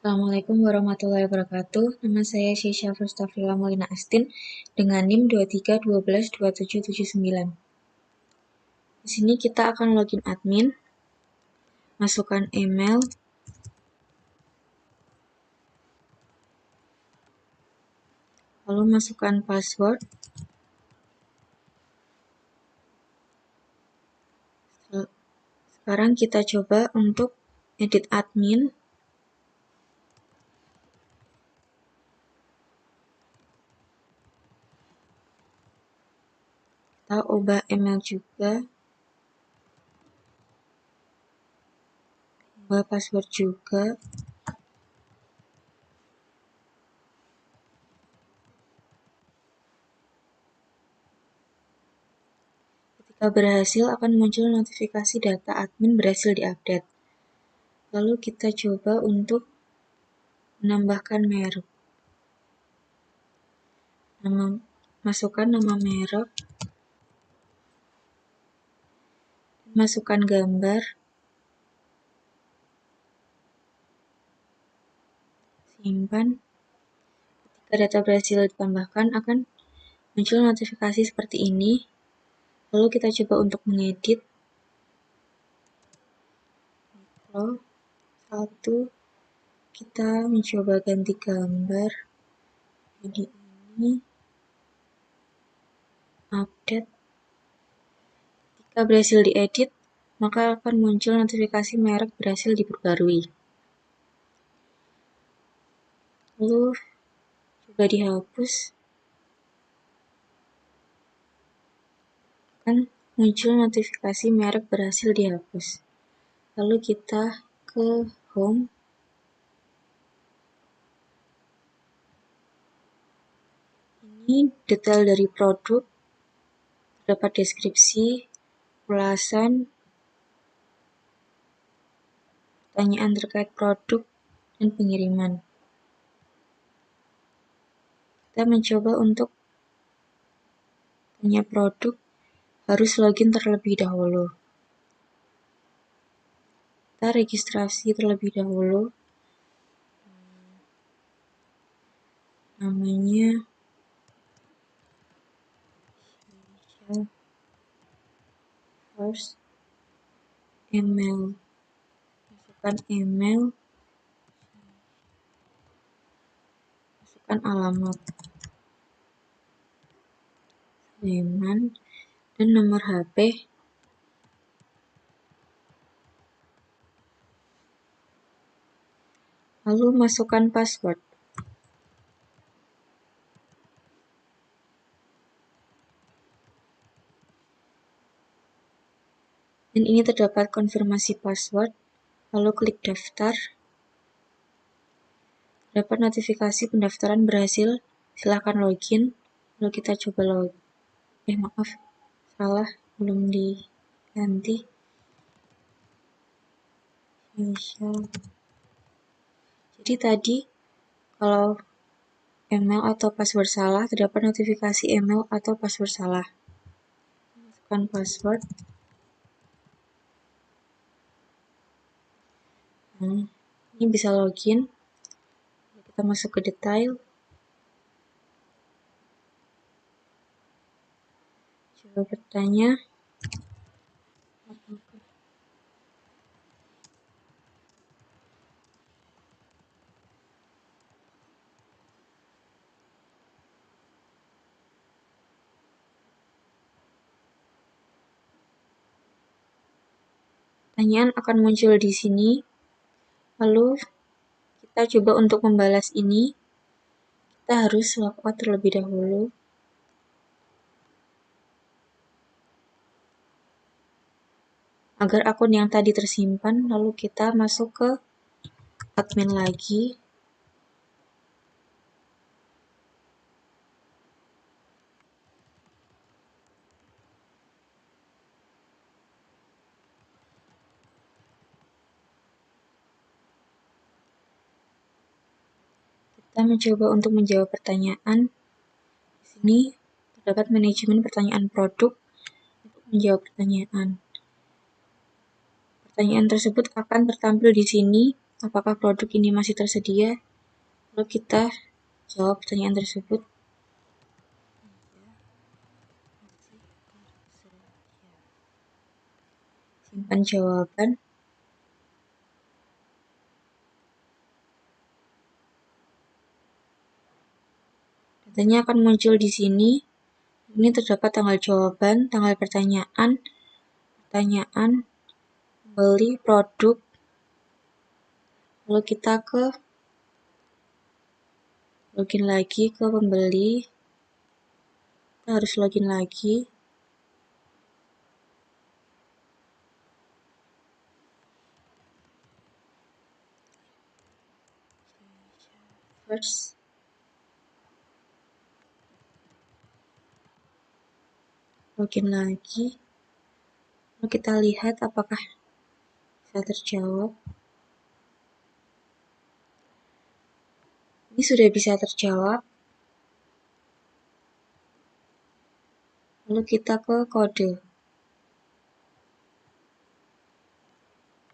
Assalamualaikum warahmatullahi wabarakatuh. Nama saya Syesha Frustafila Molina Astin dengan NIM 23122779. Di sini kita akan login admin, masukkan email, lalu masukkan password. Sekarang kita coba untuk edit admin. Kita ubah email juga, ubah password juga. Ketika berhasil akan muncul notifikasi data admin berhasil diupdate. Lalu kita coba untuk menambahkan merek. Masukkan nama merek, masukkan gambar, simpan. Ketika data berhasil ditambahkan akan muncul notifikasi seperti ini. Lalu kita coba untuk mengedit. Satu, kita mencoba ganti gambar. Jadi ini update. Ketika berhasil diedit, maka akan muncul notifikasi merek berhasil diperbarui. Lalu coba dihapus. Akan muncul notifikasi merek berhasil dihapus. Lalu kita ke home. Ini detail dari produk. Terdapat deskripsi, ulasan, pertanyaan terkait produk, dan pengiriman. Kita mencoba untuk tanya produk, harus login terlebih dahulu. Kita registrasi terlebih dahulu. Namanya first, email. Masukkan email, masukkan alamat, Sleman, dan nomor HP. Lalu masukkan password. Dan ini terdapat konfirmasi password. Lalu klik daftar. Dapat notifikasi pendaftaran berhasil. Silahkan login. Lalu kita coba login. Salah, belum diganti. Jadi tadi kalau email atau password salah, terdapat notifikasi email atau password salah. Masukkan password. Ini bisa login. Kita masuk ke detail. Coba bertanya. Pertanyaan akan muncul di sini. Lalu kita coba untuk membalas ini. Kita harus logout terlebih dahulu. Agar akun yang tadi tersimpan, lalu kita masuk ke admin lagi. Kita mencoba untuk menjawab pertanyaan. Di sini terdapat manajemen pertanyaan produk untuk menjawab pertanyaan. Pertanyaan tersebut akan tertampil di sini, apakah produk ini masih tersedia. Lalu kita jawab pertanyaan tersebut. Simpan jawaban. Datanya akan muncul di sini. Ini terdapat tanggal jawaban, tanggal pertanyaan, pembeli, produk. Lalu kita login lagi ke pembeli. Kita harus login lagi. First. Login lagi. Lalu kita lihat apakah bisa terjawab. Ini sudah bisa terjawab. Lalu kita ke kode.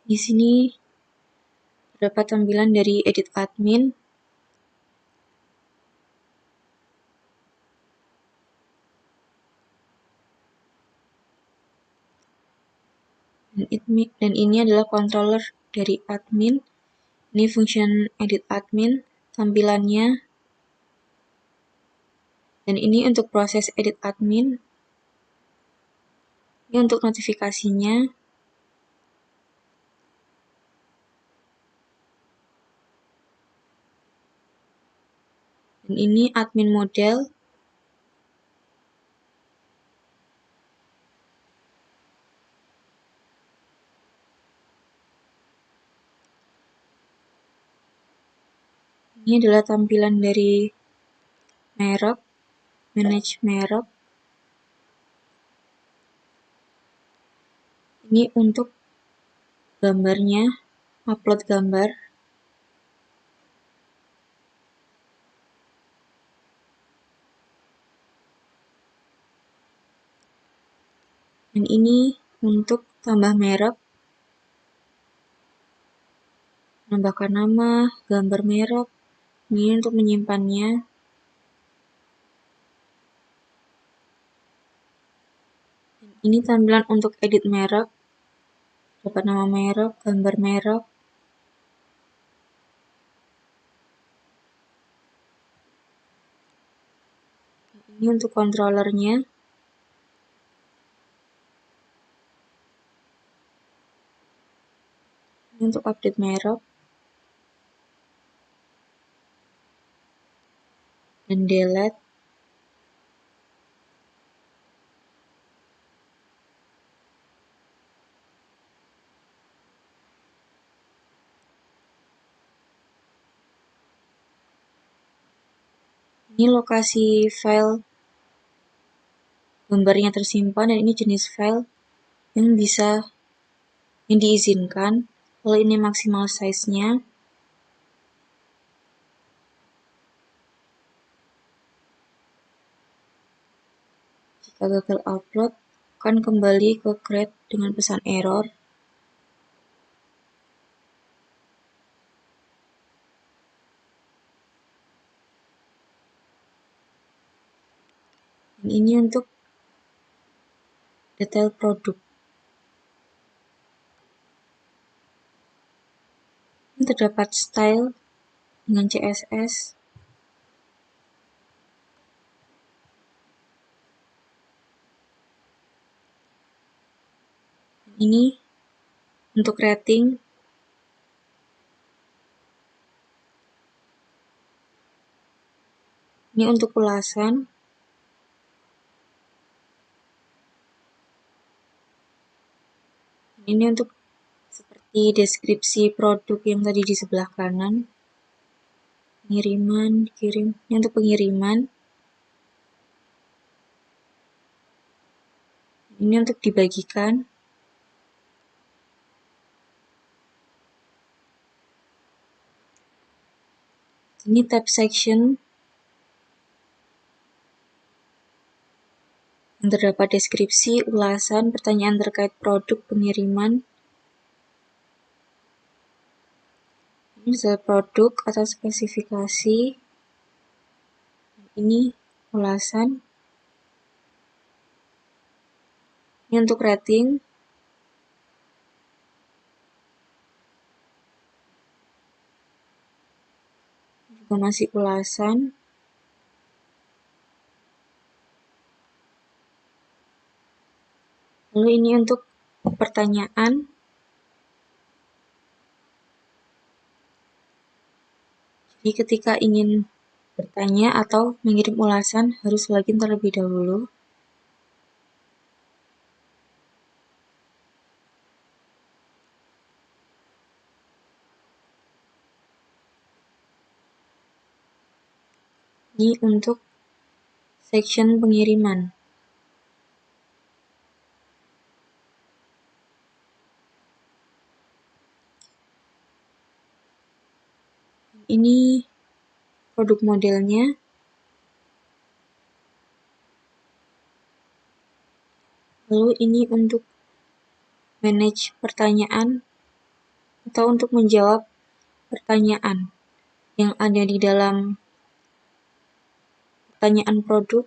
Di sini terdapat tampilan dari edit admin. Dan ini adalah controller dari admin. Ini function edit admin tampilannya. Dan ini untuk proses edit admin. Ini untuk notifikasinya. Dan ini admin model. Ini adalah tampilan dari merek, manage merek. Ini untuk gambarnya, upload gambar. Dan ini untuk tambah merek, menambahkan nama, gambar merek. Ini untuk menyimpannya. Dan ini tampilan untuk edit merek, dapat nama merek, gambar merek. Ini untuk controllernya. Ini untuk update merek. Dan delete. Ini lokasi file gambarnya tersimpan, dan ini jenis file yang diizinkan. Kalau ini maksimal size-nya. Jika gagal upload, akan kembali ke create dengan pesan error. Dan ini untuk detail produk. Ini terdapat style dengan CSS. Ini untuk rating. Ini untuk ulasan. Ini untuk seperti deskripsi produk yang tadi di sebelah kanan. Pengiriman, dikirim. Ini untuk pengiriman. Ini untuk dibagikan. Ini tab section yang terdapat deskripsi, ulasan, pertanyaan terkait produk, pengiriman. Misal produk atau spesifikasi. Ini ulasan. Ini untuk rating. Juga masih ulasan. Lalu ini untuk pertanyaan. Jadi ketika ingin bertanya atau mengirim ulasan harus login terlebih dahulu. Ini untuk section pengiriman. Ini produk modelnya. Lalu ini untuk manage pertanyaan atau untuk menjawab pertanyaan yang ada di dalam pertanyaan produk.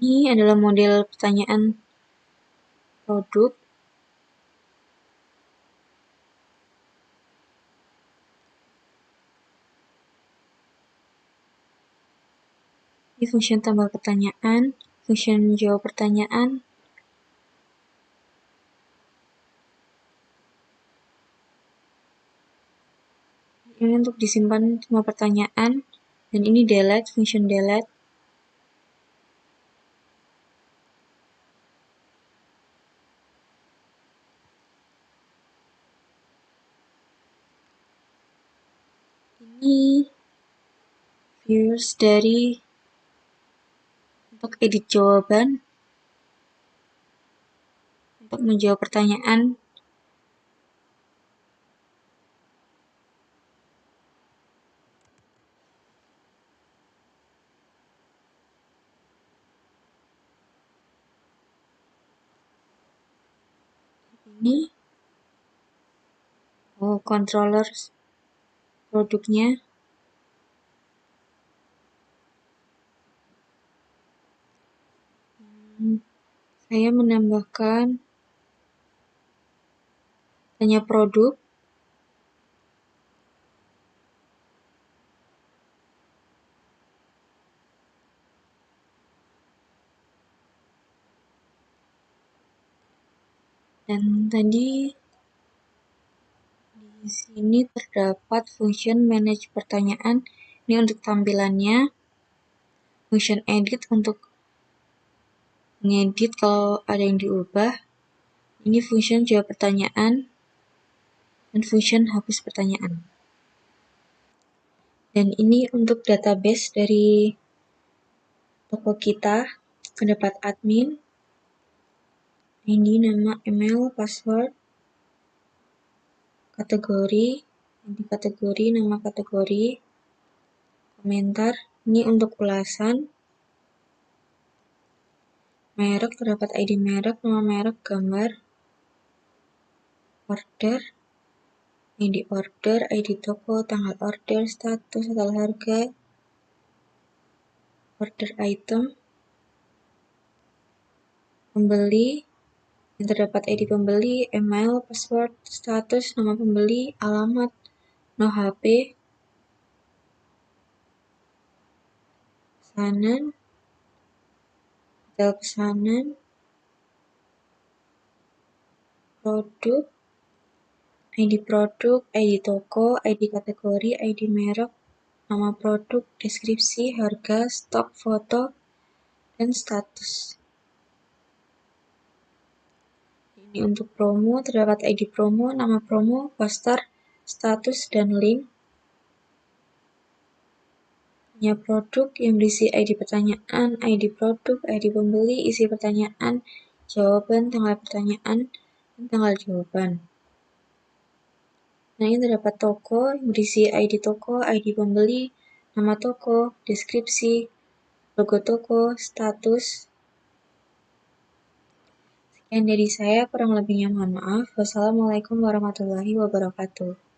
Ini adalah model pertanyaan produk. Ini function tambah pertanyaan, function jawab pertanyaan. Ini untuk disimpan semua pertanyaan. Dan ini delete, function delete. Ini views dari untuk edit jawaban, untuk menjawab pertanyaan. Ini controller produknya. Saya menambahkan tanya produk. Dan tadi di sini terdapat function manage pertanyaan. Ini untuk tampilannya. Function edit untuk mengedit kalau ada yang diubah. Ini function jawab pertanyaan. Dan function hapus pertanyaan. Dan ini untuk database dari toko kita. Terdapat admin, ID, nama, email, password, kategori, nama kategori, komentar. Ini untuk ulasan. Merek, terdapat ID merek, nama merek, gambar, order, ID toko, tanggal order, status, total harga, order item, pembeli, yang terdapat ID pembeli, email, password, status, nama pembeli, alamat, no HP, pesanan, detail pesanan, produk, ID produk, ID toko, ID kategori, ID merek, nama produk, deskripsi, harga, stok, foto, dan status. Ini untuk promo, terdapat ID promo, nama promo, poster, status, dan link. Punya produk yang berisi ID pertanyaan, ID produk, ID pembeli, isi pertanyaan, jawaban, tanggal pertanyaan, dan tanggal jawaban. Nah, ini terdapat toko yang berisi ID toko, ID pembeli, nama toko, deskripsi, logo toko, status. Sekian dari saya, kurang lebihnya mohon maaf. Wassalamualaikum warahmatullahi wabarakatuh.